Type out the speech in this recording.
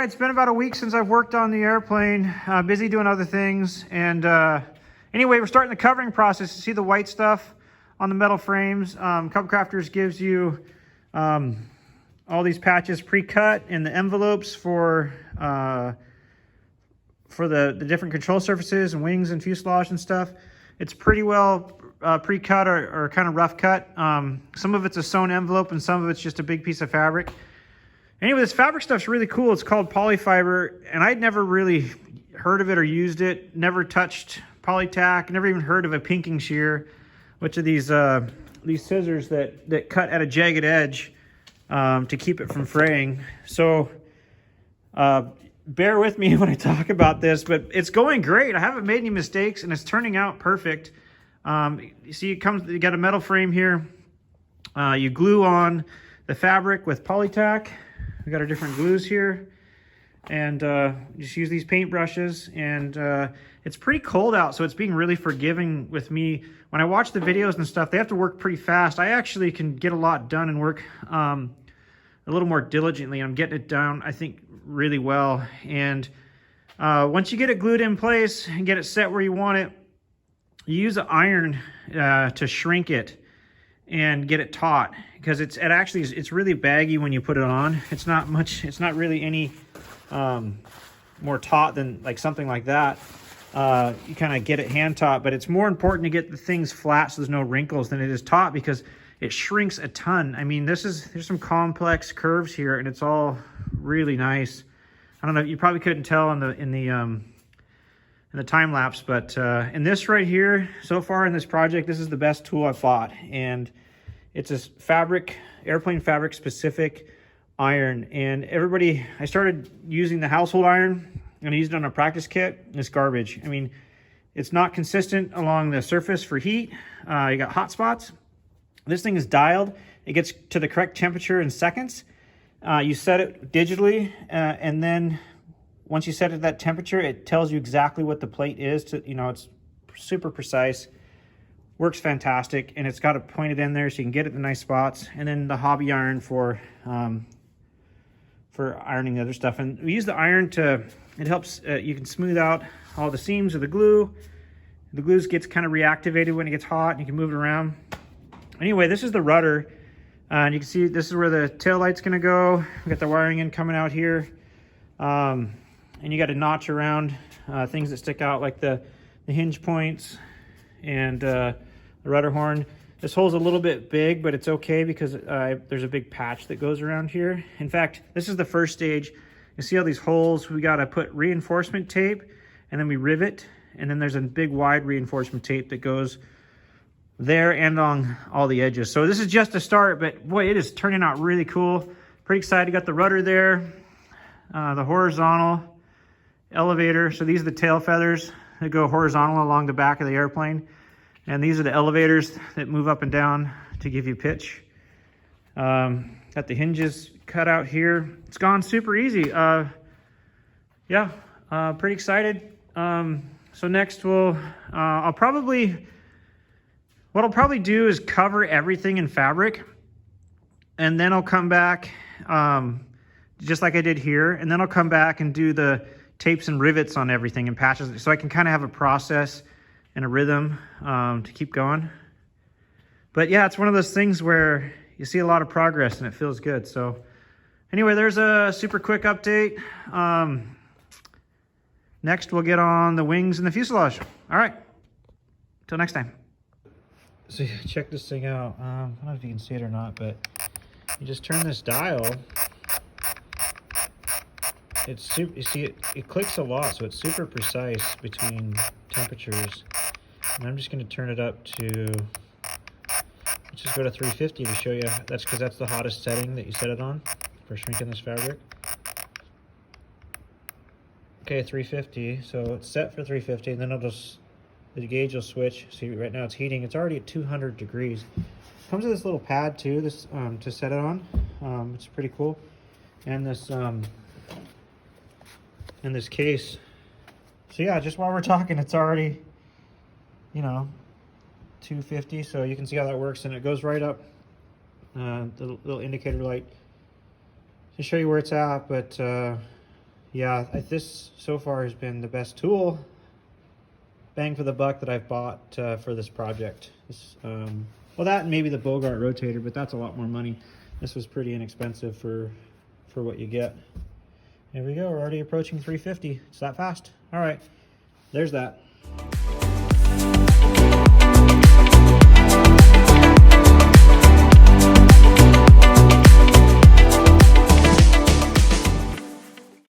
it's been about a week since I've worked on the airplane. Busy doing other things. And anyway, we're starting the covering process. You see the white stuff on the metal frames. Cub Crafters gives you all these patches pre-cut and the envelopes for the different control surfaces and wings and fuselage and stuff. It's pretty well pre-cut or kind of rough cut. Some of it's a sewn envelope and some of it's just a big piece of fabric. Anyway, this fabric stuff's really cool. It's called Polyfiber, and I'd never really heard of it or used it. Never touched Polytack. Never even heard of a pinking shear, which are these scissors that cut at a jagged edge to keep it from fraying. So bear with me when I talk about this, but it's going great. I haven't made any mistakes, and it's turning out perfect. You see, you got a metal frame here. You glue on the fabric with Polytack. We got our different glues here, and just use these paint brushes. And it's pretty cold out, so it's being really forgiving with me. When I watch the videos and stuff, they have to work pretty fast. I actually can get a lot done and work a little more diligently. I'm getting it down, I think, really well. And once you get it glued in place and get it set where you want it, you use an iron to shrink it and get it taut, because it's really baggy when you put it on. It's not really any more taut than like something like that. You kind of get it hand taut, but it's more important to get the things flat so there's no wrinkles than it is taut, because it shrinks a ton. I mean, there's some complex curves here, and it's all really nice. I don't know, you probably couldn't tell in the time lapse, but in this right here, so far in this project, this is the best tool I've bought, and it's a airplane fabric specific iron. And I started using the household iron, and I used it on a practice kit, and it's garbage. I mean, it's not consistent along the surface for heat. You got hot spots. This thing is dialed. It gets to the correct temperature in seconds. You set it digitally, and then once you set it at that temperature, it tells you exactly what the plate is. It's super precise, works fantastic, and it's got it pointed in there so you can get it in nice spots. And then the hobby iron for ironing the other stuff. And we use the iron it helps, you can smooth out all the seams of the glue. The glue gets kind of reactivated when it gets hot, and you can move it around. Anyway, this is the rudder. And you can see this is where the tail light's gonna go. We got the wiring in coming out here. And you got a notch around things that stick out, like the hinge points and the rudder horn. This hole's a little bit big, but it's okay because there's a big patch that goes around here. In fact, this is the first stage. You see all these holes? We got to put reinforcement tape, and then we rivet, and then there's a big wide reinforcement tape that goes there and on all the edges. So this is just a start, but boy, it is turning out really cool. Pretty excited. Got the rudder there, the horizontal elevator. So these are the tail feathers that go horizontal along the back of the airplane, and these are the elevators that move up and down to give you pitch. Got the hinges cut out here. It's gone super easy. Yeah, pretty excited. So next what I'll probably do is cover everything in fabric, and then I'll come back just like I did here, and then I'll come back and do the tapes and rivets on everything and patches, so I can kind of have a process and a rhythm to keep going. But yeah, it's one of those things where you see a lot of progress and it feels good. So anyway, there's a super quick update. Next, we'll get on the wings and the fuselage. All right, till next time. So check this thing out. I don't know if you can see it or not, but you just turn this dial. You see it clicks a lot, so it's super precise between temperatures. And I'm just going to turn it up to, let's just go to 350 to show you. That's because that's the hottest setting that you set it on for shrinking this fabric. Okay, 350. So it's set for 350, and then the gauge will switch. See, right now it's heating. It's already at 200 degrees. Comes with this little pad too, this to set it on. It's pretty cool. And this in this case. So yeah, just while we're talking, it's already, 250. So you can see how that works, and it goes right up the little indicator light to show you where it's at. But Yeah, this so far has been the best tool, bang for the buck, that I've bought for this project. Well, that and maybe the Bogart rotator, but that's a lot more money. This was pretty inexpensive for what you get. There we go, we're already approaching 350. It's that fast. All right, there's that.